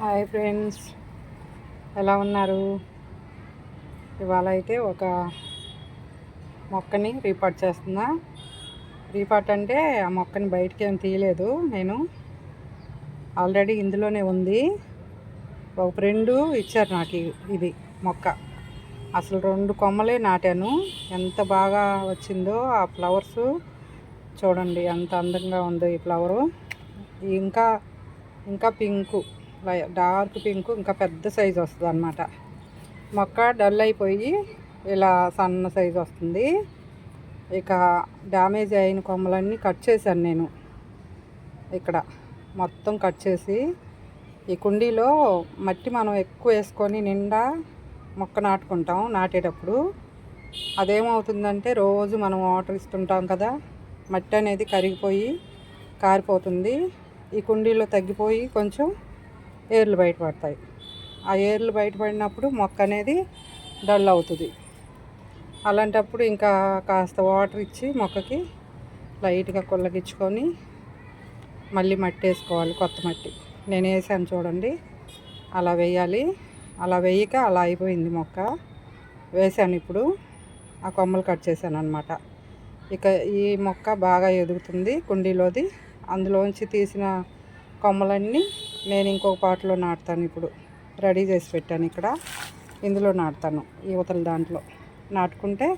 Hi friends, ఎలా ఉన్నారు? ఇవాళ అయితే ఒక మొక్కని రీపాట్ చేస్తున్నా. రీపాట్ అంటే ఆ మొక్కని బయటికి ఏం తీయలేదు, నేను ఆల్రెడీ ఇందులోనే ఉంది. ఒక ఫ్రెండు ఇచ్చారు నాకు ఇది మొక్క. అసలు 2 కొమ్మలే నాటాను. ఎంత బాగా వచ్చిందో ఆ ఫ్లవర్స్ చూడండి, ఎంత అందంగా ఉందో ఈ ఫ్లవరు. ఇంకా ఇంకా పింకు, డార్క్ పింకు, ఇంకా పెద్ద సైజు వస్తుంది అన్నమాట. మొక్క డల్ అయిపోయి ఇలా సన్న సైజు వస్తుంది. ఇక డ్యామేజ్ అయిన కొమ్మలన్నీ కట్ చేశాను నేను. ఇక్కడ మొత్తం కట్ చేసి ఈ కుండీలో మట్టి మనం ఎక్కువ వేసుకొని నిండా మొక్క నాటుకుంటాం. నాటేటప్పుడు అదేమవుతుందంటే రోజు మనం వాటర్ ఇస్తుంటాం కదా, మట్టి అనేది కరిగిపోయి కారిపోతుంది. ఈ కుండీలో తగ్గిపోయి కొంచెం ఏర్లు బయటపడతాయి. ఆ ఏర్లు బయటపడినప్పుడు మొక్క అనేది డల్ అవుతుంది. అలాంటప్పుడు ఇంకా కాస్త వాటర్ ఇచ్చి మొక్కకి లైట్గా కుల్లగించుకొని మళ్ళీ మట్టి వేసుకోవాలి, కొత్త మట్టి. నేను వేసాను చూడండి, అలా వేయాలి. అలా వేయక అలా అయిపోయింది మొక్క. వేసాను, ఇప్పుడు ఆ కొమ్మలు కట్ చేశాను అన్నమాట. ఇక ఈ మొక్క బాగా ఎదుగుతుంది కుండీలోది. అందులోంచి తీసిన కొమ్మలన్నీ నేను ఇంకొక పాటలో నాటుతాను. ఇప్పుడు రెడీ చేసి పెట్టాను, ఇక్కడ ఇందులో నాటుతాను. యువతల దాంట్లో నాటుకుంటే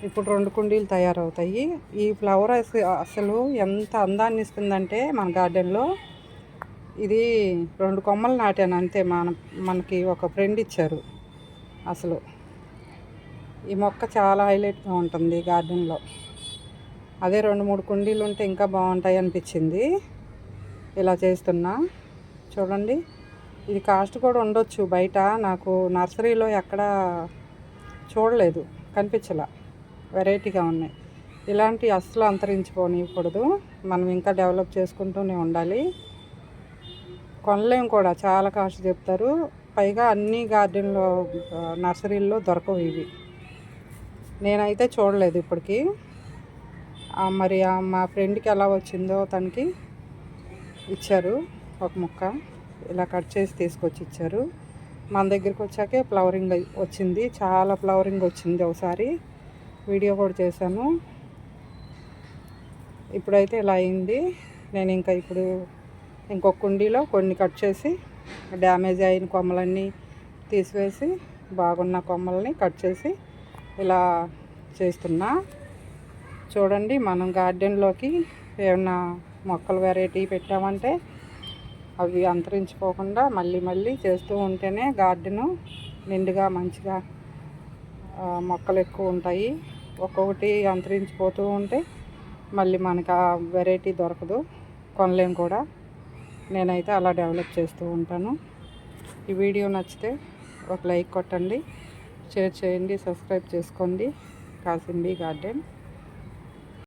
ఇప్పుడు 2 కుండీలు తయారవుతాయి. ఈ ఫ్లవర్ అసలు ఎంత అందాన్ని ఇస్తుందంటే మన గార్డెన్లో. ఇది 2 కొమ్మలు నాటాను అంతే. మనకి ఒక ఫ్రెండ్ ఇచ్చారు. అసలు ఈ మొక్క చాలా హైలైట్గా ఉంటుంది గార్డెన్లో. అదే 2-3 కుండీలు ఉంటే ఇంకా బాగుంటాయి అనిపించింది. ఇలా చేస్తున్నా చూడండి. ఇది కాస్ట్ కూడా ఉండొచ్చు బయట, నాకు నర్సరీలో ఎక్కడ చూడలేదు, కనిపించలా. వెరైటీగా ఉన్నాయి. ఇలాంటి అస్సలు అంతరించిపోనివ్వకూడదు. మనం ఇంకా డెవలప్ చేసుకుంటూనే ఉండాలి. కొనలేం కూడా, చాలా కాస్ట్ చెప్తారు. పైగా అన్ని గార్డెన్లో నర్సరీల్లో దొరకవు ఇవి. నేనైతే చూడలేదు ఇప్పటికీ. మరి మా ఫ్రెండ్కి ఎలా వచ్చిందో తనకి ఇచ్చారు ఒక మొక్క. ఇలా కట్ చేసి తీసుకొచ్చి ఇచ్చారు. మన దగ్గరికి వచ్చాకే ఫ్లవరింగ్ వచ్చింది, చాలా ఫ్లవరింగ్ వచ్చింది. ఒకసారి వీడియో కూడా చేశాను. ఇప్పుడైతే ఇలా అయింది. నేను ఇంకా ఇప్పుడు ఇంకొక కుండీలో కొన్ని కట్ చేసి డ్యామేజ్ అయిన కొమ్మలన్నీ తీసివేసి బాగున్న కొమ్మల్ని కట్ చేసి ఇలా చేస్తున్నా. చూడండి, మనం గార్డెన్లోకి ఏమన్నా మొక్కలు వెరైటీ పెట్టామంటే అవి అంతరించిపోకుండా మళ్ళీ మళ్ళీ చేస్తూ ఉంటేనే గార్డెను నిండుగా మంచిగా మొక్కలు ఎక్కువ ఉంటాయి. ఒక్కొక్కటి అంతరించిపోతూ ఉంటే మళ్ళీ మనకు ఆ వెరైటీ దొరకదు, కొనలేం కూడా. నేనైతే అలా డెవలప్ చేస్తూ ఉంటాను. ఈ వీడియో నచ్చితే ఒక లైక్ కొట్టండి, షేర్ చేయండి, సబ్స్క్రైబ్ చేసుకోండి. కాసింబి గార్డెన్.